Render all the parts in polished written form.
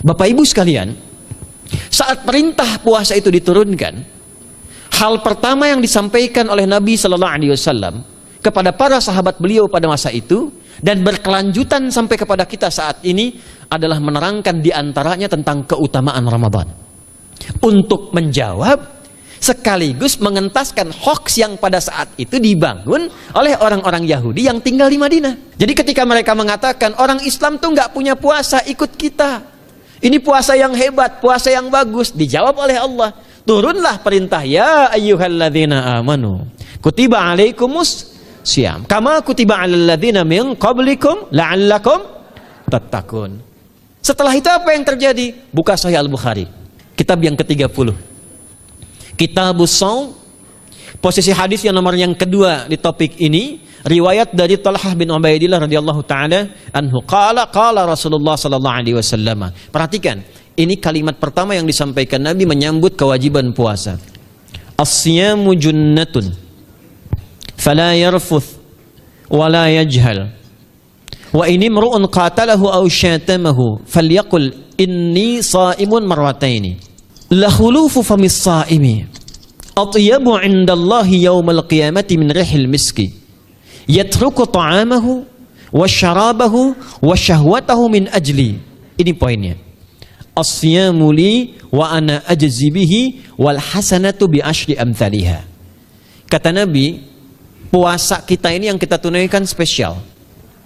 Bapak Ibu sekalian, saat perintah puasa itu diturunkan, hal pertama yang disampaikan oleh Nabi Sallallahu Alaihi Wasallam kepada para sahabat beliau pada masa itu dan berkelanjutan sampai kepada kita saat ini adalah menerangkan diantaranya tentang keutamaan Ramadan, untuk menjawab sekaligus mengentaskan hoaks yang pada saat itu dibangun oleh orang-orang Yahudi yang tinggal di Madinah. Jadi ketika mereka mengatakan orang Islam tuh nggak punya puasa, ikut kita, ini puasa yang hebat, puasa yang bagus, dijawab oleh Allah, turunlah perintah, ya ayyuhalladzina amanu kutiba alaikumus syiyam kama kutiba alal ladzina min qablikum la'allakum tattaqun. Setelah itu apa yang terjadi? Buka Sahih Al-Bukhari, kitab yang ke-30, Kitabus Shaum, posisi hadis yang nomor yang kedua di topik ini, riwayat dari Talhah bin Ubaidillah radhiyallahu taala anhu, qala Rasulullah sallallahu alaihi wasallam. Perhatikan, ini kalimat pertama yang disampaikan Nabi menyambut kewajiban puasa. As-siyamu junnatun fala yarfuth wala yajhal wa in imru'un qatalahu aw syatamahu falyaqul inni sha'imun marwataini la khulufu famis sha'imi atyabu 'indallahi yaumal qiyamati min rihil miski yatruku ta'amahu wa syarabahu wa syahwatahu min ajli. Ini poinnya. As-siyamu li wa ana ajzi bihi wal hasanatu bi asyri amthaliha. Kata Nabi, puasa kita ini yang kita tunaikan spesial,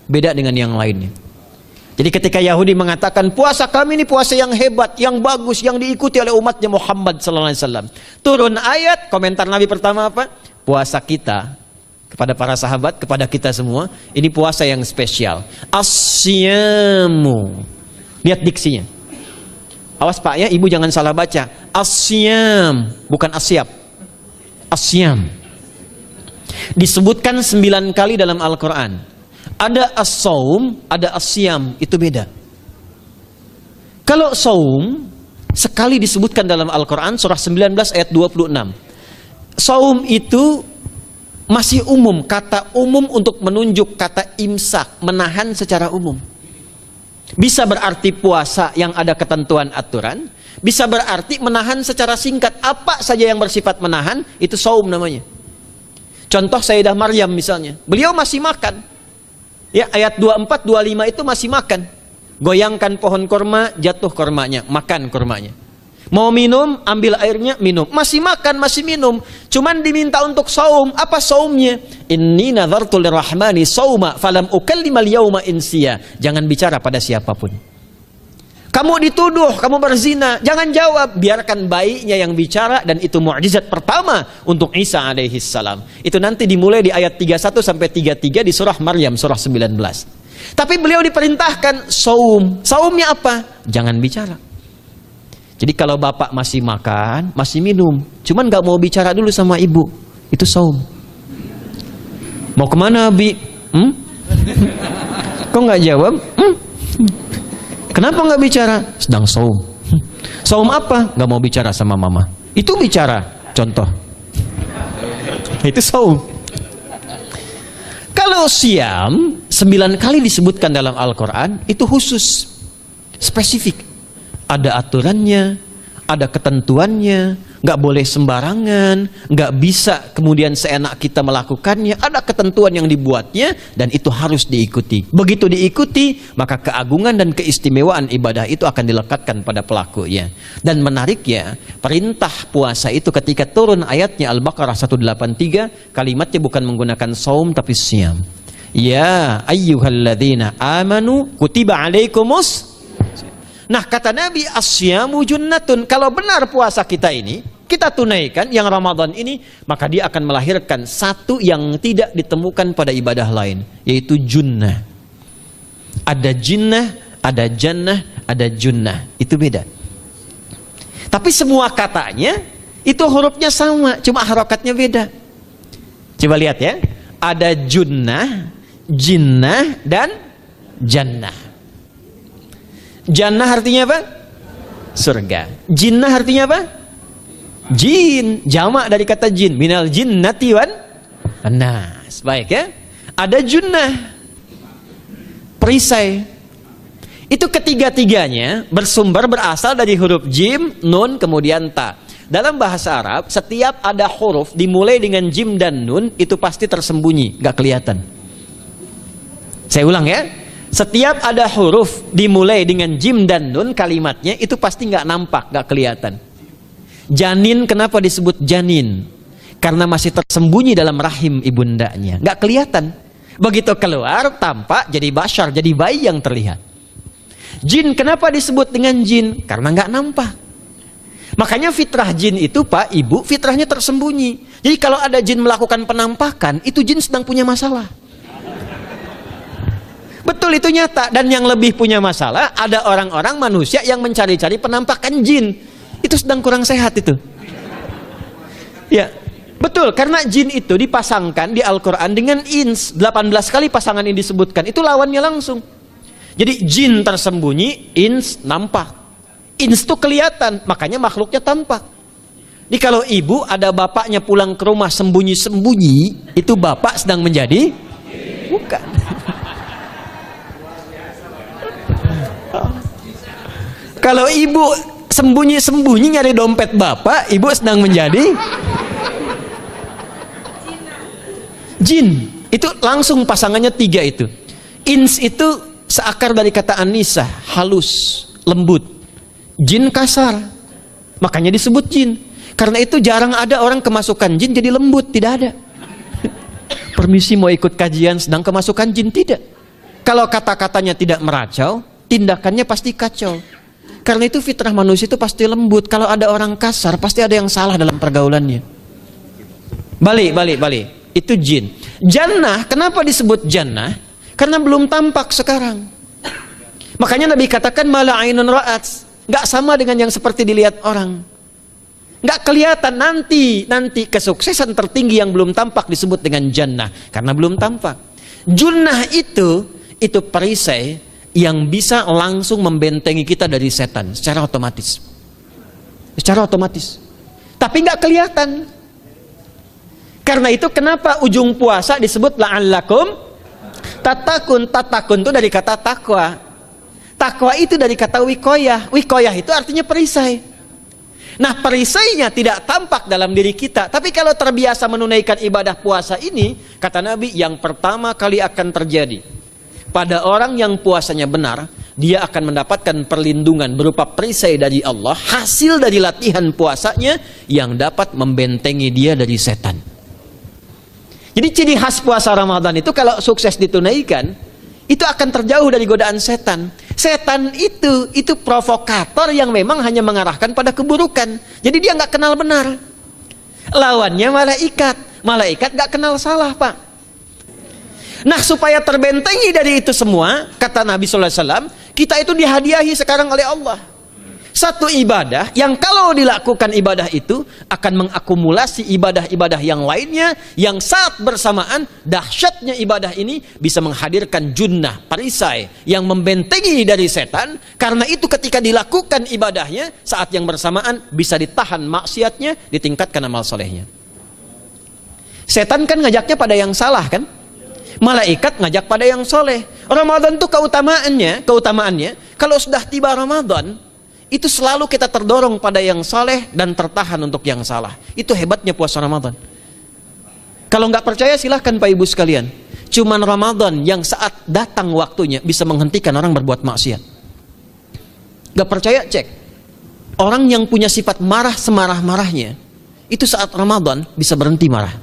beda dengan yang lainnya. Jadi ketika Yahudi mengatakan puasa kami ini puasa yang hebat, yang bagus, yang diikuti oleh umatnya Muhammad sallallahu alaihi wasallam, turun ayat, komentar Nabi pertama apa? Puasa kita, kepada para sahabat, kepada kita semua, ini puasa yang spesial. As-siyamu. Lihat diksinya. Awas Pak ya, Ibu jangan salah baca. As-siyam, bukan asyab. As-siyam. Disebutkan 9 kali dalam Al-Quran. Ada as-saum, ada as-siyam, itu beda. Kalau saum, sekali disebutkan dalam Al-Quran, surah 19 ayat 26. Saum itu masih umum, kata umum untuk menunjuk kata imsak, menahan secara umum. Bisa berarti puasa yang ada ketentuan aturan, bisa berarti menahan secara singkat. Apa saja yang bersifat menahan, itu saum namanya. Contoh Sayyidah Maryam misalnya, beliau masih makan. Ya, ayat 24, 25 itu masih makan. Goyangkan pohon korma, jatuh kormanya, makan kormanya. Mau minum, ambil airnya, minum. Masih makan, masih minum. Cuman diminta untuk saum. Apa saumnya? Inni nadhartu lirrahmani sauma falam ukallimal yauma insiya. Jangan bicara pada siapapun. Kamu dituduh, kamu berzina, jangan jawab. Biarkan bayinya yang bicara, dan itu mukjizat pertama untuk Isa alaihi salam. Itu nanti dimulai di ayat 31 sampai 33 di surah Maryam, surah 19. Tapi beliau diperintahkan saum. Saumnya apa? Jangan bicara. Jadi kalau bapak masih makan, masih minum, cuman gak mau bicara dulu sama ibu, itu saum. Mau kemana Bi? Kok gak jawab? Kenapa gak bicara? Sedang saum. Saum apa? Gak mau bicara sama mama. Itu bicara, contoh. Itu saum. Kalau siam, 9 kali disebutkan dalam Al-Quran, itu khusus, spesifik. Ada aturannya, ada ketentuannya, nggak boleh sembarangan, nggak bisa kemudian seenak kita melakukannya. Ada ketentuan yang dibuatnya dan itu harus diikuti. Begitu diikuti, maka keagungan dan keistimewaan ibadah itu akan dilekatkan pada pelakunya. Dan menariknya, perintah puasa itu ketika turun ayatnya Al-Baqarah 183, kalimatnya bukan menggunakan saum tapi siyam. Ya ayyuhalladzina amanu kutiba alaikumus. Nah kata Nabi, asyamu junnatun. Kalau benar puasa kita ini kita tunaikan yang Ramadan ini, maka dia akan melahirkan satu yang tidak ditemukan pada ibadah lain, yaitu junnah. Ada jinnah, ada jannah, ada junnah. Itu beda. Tapi semua katanya itu hurufnya sama, cuma harokatnya beda. Coba lihat ya. Ada junnah, jinnah, dan jannah. Jannah artinya apa? Surga. Jinnah artinya apa? Jin. Jamak dari kata jin. Minal jinnati wan nas. Baik ya. Ada junnah, perisai. Itu ketiga-tiganya berasal dari huruf jim, nun, kemudian ta. Dalam bahasa Arab, setiap ada huruf dimulai dengan jim dan nun, itu pasti tersembunyi, nggak kelihatan. Saya ulang ya. Setiap ada huruf dimulai dengan jim dan nun, kalimatnya itu pasti nggak nampak, nggak kelihatan. Janin, kenapa disebut janin? Karena masih tersembunyi dalam rahim ibundanya, nggak kelihatan. Begitu keluar, tampak jadi bashar, jadi bayi yang terlihat. Jin, kenapa disebut dengan jin? Karena nggak nampak. Makanya fitrah jin itu, Pak, Ibu, fitrahnya tersembunyi. Jadi kalau ada jin melakukan penampakan, itu jin sedang punya masalah. Betul, itu nyata. Dan yang lebih punya masalah, ada orang-orang manusia yang mencari-cari penampakan jin. Itu sedang kurang sehat itu. Ya, betul. Karena jin itu dipasangkan di Al-Quran dengan ins. 18 kali pasangan ini disebutkan. Itu lawannya langsung. Jadi jin tersembunyi, ins nampak. Ins itu kelihatan, makanya makhluknya tampak. Jadi kalau ibu ada bapaknya pulang ke rumah sembunyi-sembunyi, itu bapak sedang menjadi? Bukan. Kalau ibu sembunyi-sembunyi nyari dompet bapak, ibu sedang menjadi jin. Itu langsung pasangannya 3 itu. Ins itu seakar dari kata anisa, halus, lembut. Jin kasar, makanya disebut jin. Karena itu jarang ada orang kemasukan jin jadi lembut, tidak ada. Permisi mau ikut kajian sedang kemasukan jin, tidak. Kalau kata-katanya tidak meracau, tindakannya pasti kacau. Karena itu fitrah manusia itu pasti lembut. Kalau ada orang kasar, pasti ada yang salah dalam pergaulannya. Balik. Itu jin. Jannah, kenapa disebut jannah? Karena belum tampak sekarang. Makanya Nabi katakan mala ainun ra'at, nggak sama dengan yang seperti dilihat orang. Nggak kelihatan. Nanti kesuksesan tertinggi yang belum tampak disebut dengan jannah, karena belum tampak. Junnah itu perisai yang bisa langsung membentengi kita dari setan secara otomatis. Tapi nggak kelihatan. Karena itu kenapa ujung puasa disebut la'allakum tatakun. Tatakun itu dari kata takwa. Takwa itu dari kata wikoyah. Wikoyah itu artinya perisai. Nah, perisainya tidak tampak dalam diri kita. Tapi kalau terbiasa menunaikan ibadah puasa ini, kata Nabi, yang pertama kali akan terjadi pada orang yang puasanya benar, dia akan mendapatkan perlindungan berupa perisai dari Allah, hasil dari latihan puasanya yang dapat membentengi dia dari setan. Jadi ciri khas puasa Ramadan itu kalau sukses ditunaikan, itu akan terjauh dari godaan setan. Setan itu provokator yang memang hanya mengarahkan pada keburukan. Jadi dia nggak kenal benar. Lawannya malaikat. Malaikat nggak kenal salah, Pak. Nah, supaya terbentengi dari itu semua, kata Nabi SAW, kita itu dihadiahi sekarang oleh Allah satu ibadah yang kalau dilakukan ibadah itu akan mengakumulasi ibadah-ibadah yang lainnya, yang saat bersamaan dahsyatnya ibadah ini bisa menghadirkan junnah, perisai yang membentengi dari setan. Karena itu ketika dilakukan ibadahnya, saat yang bersamaan bisa ditahan maksiatnya, ditingkatkan amal solehnya. Setan kan ngajaknya pada yang salah kan? Malaikat ngajak pada yang soleh. Ramadan itu keutamaannya kalau sudah tiba Ramadan, itu selalu kita terdorong pada yang soleh dan tertahan untuk yang salah. Itu hebatnya puasa Ramadan. Kalau nggak percaya silahkan Pak Ibu sekalian. Cuman Ramadan yang saat datang waktunya bisa menghentikan orang berbuat maksiat. Nggak percaya cek. Orang yang punya sifat marah semarah-marahnya, itu saat Ramadan bisa berhenti marah.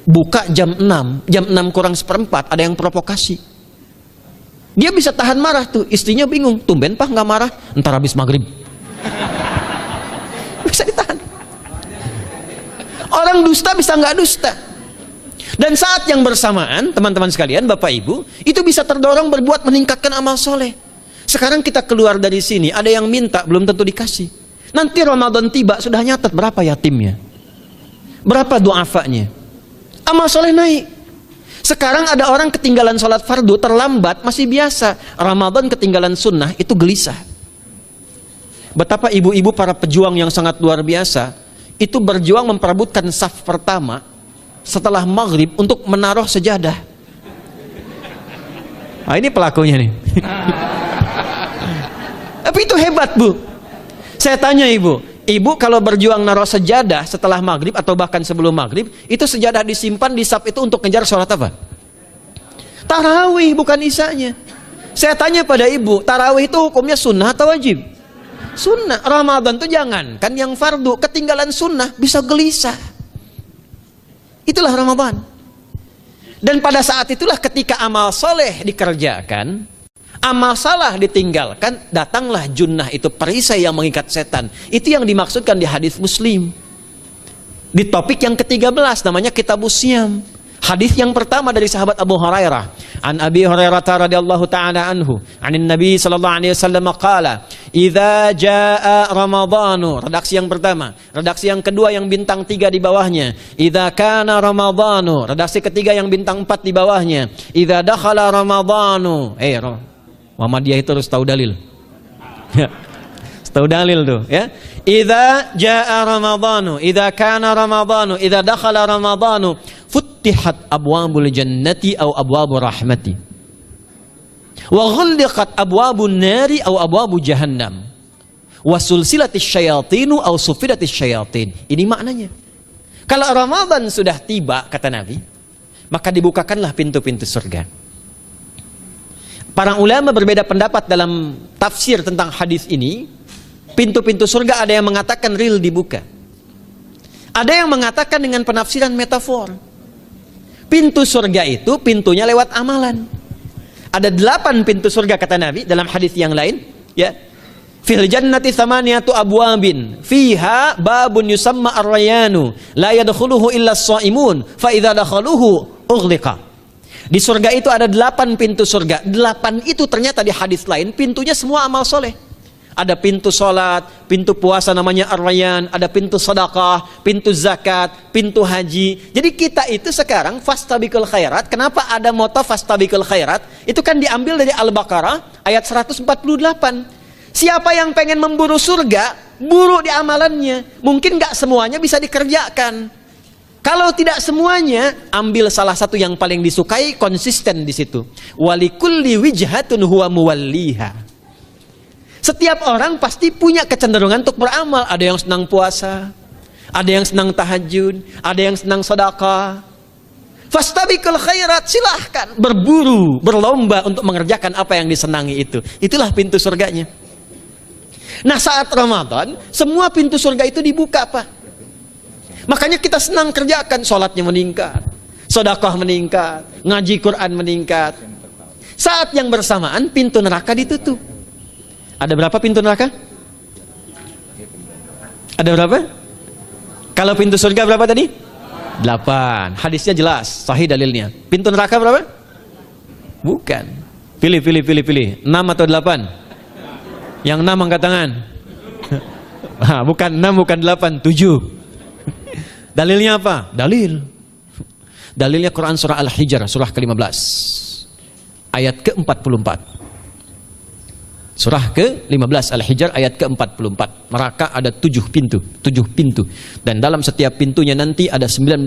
Buka jam 6 kurang seperempat ada yang provokasi. Dia bisa tahan marah tuh, istrinya bingung, tumben Pak nggak marah, entar habis maghrib. Bisa ditahan. Orang dusta bisa nggak dusta. Dan saat yang bersamaan, teman-teman sekalian, Bapak Ibu, itu bisa terdorong berbuat meningkatkan amal soleh. Sekarang kita keluar dari sini, ada yang minta, belum tentu dikasih. Nanti Ramadan tiba, sudah nyatet berapa yatimnya, berapa du'afanya. Amal soleh naik. Sekarang ada orang ketinggalan sholat fardu terlambat masih biasa. Ramadan ketinggalan sunnah itu gelisah. Betapa ibu-ibu para pejuang yang sangat luar biasa itu berjuang memperebutkan saf pertama setelah maghrib untuk menaruh sejadah. Nah, ini pelakunya nih. Tapi itu hebat, Bu. Saya tanya ibu kalau berjuang naruh sejadah setelah maghrib atau bahkan sebelum maghrib, itu sejadah disimpan di saf itu untuk ngejar sholat apa? Tarawih, bukan isanya. Saya tanya pada ibu, tarawih itu hukumnya sunnah atau wajib? Sunnah. Ramadan itu jangan kan yang fardu, ketinggalan sunnah bisa gelisah. Itulah Ramadan. Dan pada saat itulah ketika amal soleh dikerjakan, amal salah ditinggalkan, datanglah junnah, itu perisai yang mengikat setan. Itu yang dimaksudkan di hadis Muslim. Di topik yang ke-13 namanya Kitabus Syiyam. Hadis yang pertama dari sahabat Abu Hurairah. An Abi Hurairah radhiyallahu ta'ala anhu, anin Nabi sallallahu alaihi wasallam qala, "Idza jaa Ramadhanu." Redaksi yang pertama. Redaksi yang kedua yang bintang 3 di bawahnya. "Idza kana Ramadhanu." Redaksi ketiga yang bintang 4 di bawahnya. "Idza dakhala Ramadhanu." Muhammadiyah itu harus tahu dalil. Tahu dalil tuh, ya. Idza jaa Ramadhanu, idza kana Ramadhanu, idza dakhala Ramadhanu, futtihat abwabul jannati aw abwabur rahmati. Wa ghulliqat abwabun nari aw abwabu jahannam. Wa sulsilatis syayatinu aw sufidatis syayatin. Ini maknanya. Kalau Ramadan sudah tiba, kata Nabi, maka dibukakanlah pintu-pintu surga. Para ulama berbeda pendapat dalam tafsir tentang hadis ini. Pintu-pintu surga ada yang mengatakan real dibuka. Ada yang mengatakan dengan penafsiran metafor. Pintu surga itu pintunya lewat amalan. Ada 8 pintu surga kata Nabi dalam hadis yang lain, ya. Fil jannati thamaniyatu abwabin fiha babun yusamma ar-rayanu la yadkhuluhu illa as-shaimun fa idza dakhaluhu ughliqa. Di surga itu ada 8 pintu surga. 8 itu ternyata di hadis lain pintunya semua amal soleh. Ada pintu sholat, pintu puasa namanya ar-rayyan, ada pintu sedekah, pintu zakat, pintu haji. Jadi kita itu sekarang fastabiqul khairat. Kenapa ada moto fastabiqul khairat? Itu kan diambil dari Al-Baqarah ayat 148. Siapa yang pengen memburu surga, buru di amalannya. Mungkin nggak semuanya bisa dikerjakan. Kalau tidak semuanya, ambil salah satu yang paling disukai, konsisten di situ. Walikulli wijhatun huwa muwalliha. Setiap orang pasti punya kecenderungan untuk beramal. Ada yang senang puasa, ada yang senang tahajud, ada yang senang sedekah. Fastabiqul khairat, silahkan berburu, berlomba untuk mengerjakan apa yang disenangi itu. Itulah pintu surganya. Nah, saat Ramadan, semua pintu surga itu dibuka, Pak. Makanya kita senang kerjakan, sholatnya meningkat, sedekah meningkat, ngaji Quran meningkat. Saat yang bersamaan pintu neraka ditutup. Ada berapa pintu neraka? Ada berapa? Kalau pintu surga berapa tadi? 8. Hadisnya jelas, sahih dalilnya. Pintu neraka berapa? Bukan. Pilih. 6 atau 8? Yang 6 angkat tangan. Bukan 6, bukan 8, 7. Dalilnya apa? Dalilnya Quran surah Al-Hijr, surah ke-15. Ayat ke-44. Surah ke-15 Al-Hijr ayat ke-44. Neraka ada 7 pintu. Dan dalam setiap pintunya nanti ada 19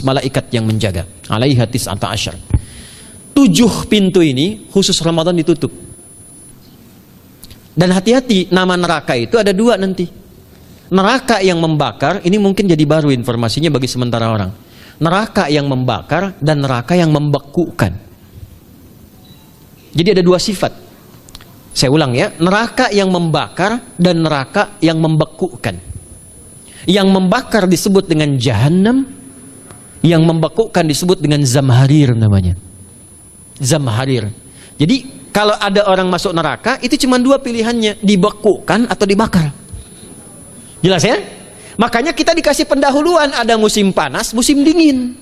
malaikat yang menjaga. Alaiha tis'ata asyar. 7 pintu ini khusus Ramadan ditutup. Dan hati-hati, nama neraka itu ada 2 nanti. Neraka yang membakar, ini mungkin jadi baru informasinya bagi sementara orang. Neraka yang membakar dan neraka yang membekukan. Jadi ada 2 sifat. Saya ulang ya, neraka yang membakar dan neraka yang membekukan. Yang membakar disebut dengan Jahannam, yang membekukan disebut dengan Zamharir namanya. Zamharir. Jadi kalau ada orang masuk neraka, itu cuma 2 pilihannya, dibekukan atau dibakar. Jelas ya? Makanya kita dikasih pendahuluan, ada musim panas, musim dingin.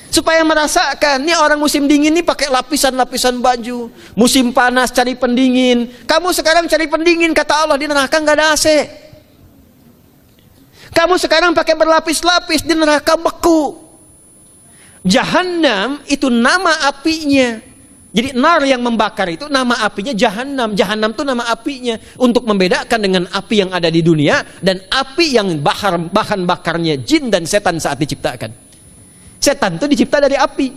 Supaya merasakan, nih orang musim dingin nih pakai lapisan-lapisan baju. Musim panas cari pendingin. Kamu sekarang cari pendingin, kata Allah, di neraka nggak ada AC. Kamu sekarang pakai berlapis-lapis, di neraka beku. Jahannam itu nama apinya. Jadi nar yang membakar itu nama apinya Jahannam. Jahannam itu nama apinya. Untuk membedakan dengan api yang ada di dunia dan api yang bahan bakarnya jin dan setan saat diciptakan. Setan itu dicipta dari api.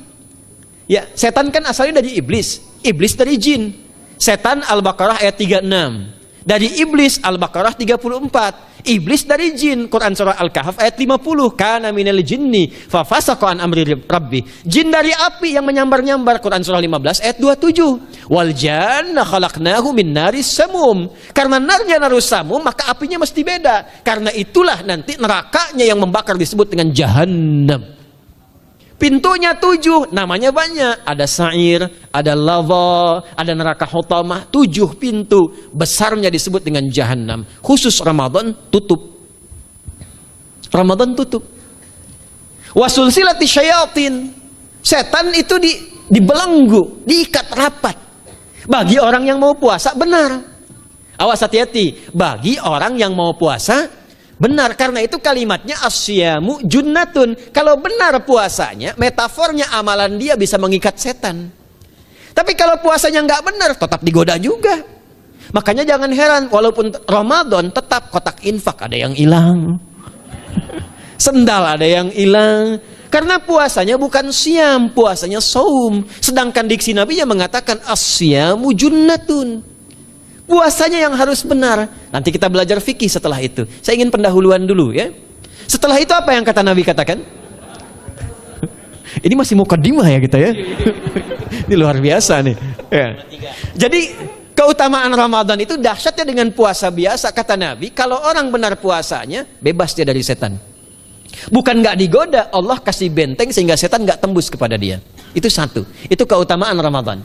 Ya, setan kan asalnya dari iblis. Iblis dari jin. Setan Al-Baqarah ayat 36. dari iblis, Al-Baqarah 34. Iblis dari jin, Quran surah Al-Kahf ayat 50. Kana minal jinni fafasaqa an amri rabbi. Jin dari api yang menyambar-nyambar, Quran surah 15 ayat 27. Wal janna khalaqnahu min naris samum. Karena narnya narus samum, maka apinya mesti beda. Karena itulah nanti nerakanya yang membakar disebut dengan jahannam. Pintunya 7, namanya banyak. Ada sa'ir, ada lava, ada neraka hutamah. 7 pintu, besarnya disebut dengan jahannam. Khusus Ramadan tutup. Ramadan tutup. Wasulsilati syayatin. Setan itu dibelenggu, diikat rapat. Bagi orang yang mau puasa, benar. Awas hati-hati. Bagi orang yang mau puasa, benar, karena itu kalimatnya asyamu junnatun. Kalau benar puasanya, metafornya amalan dia bisa mengikat setan. Tapi kalau puasanya nggak benar, tetap digoda juga. Makanya jangan heran, walaupun Ramadan tetap kotak infak ada yang hilang, sendal ada yang hilang. Karena puasanya bukan siam, puasanya saum. Sedangkan diksi Nabi yang mengatakan asyamu junnatun. Puasanya yang harus benar. Nanti kita belajar fikih setelah itu. Saya ingin pendahuluan dulu ya. Setelah itu apa yang kata Nabi katakan? Ini masih mukadimah ya kita ya. Ini luar biasa nih. Ya. Jadi keutamaan Ramadan itu dahsyatnya dengan puasa biasa. Kata Nabi, kalau orang benar puasanya, bebas dia dari setan. Bukan nggak digoda, Allah kasih benteng sehingga setan nggak tembus kepada dia. Itu satu. Itu keutamaan Ramadan.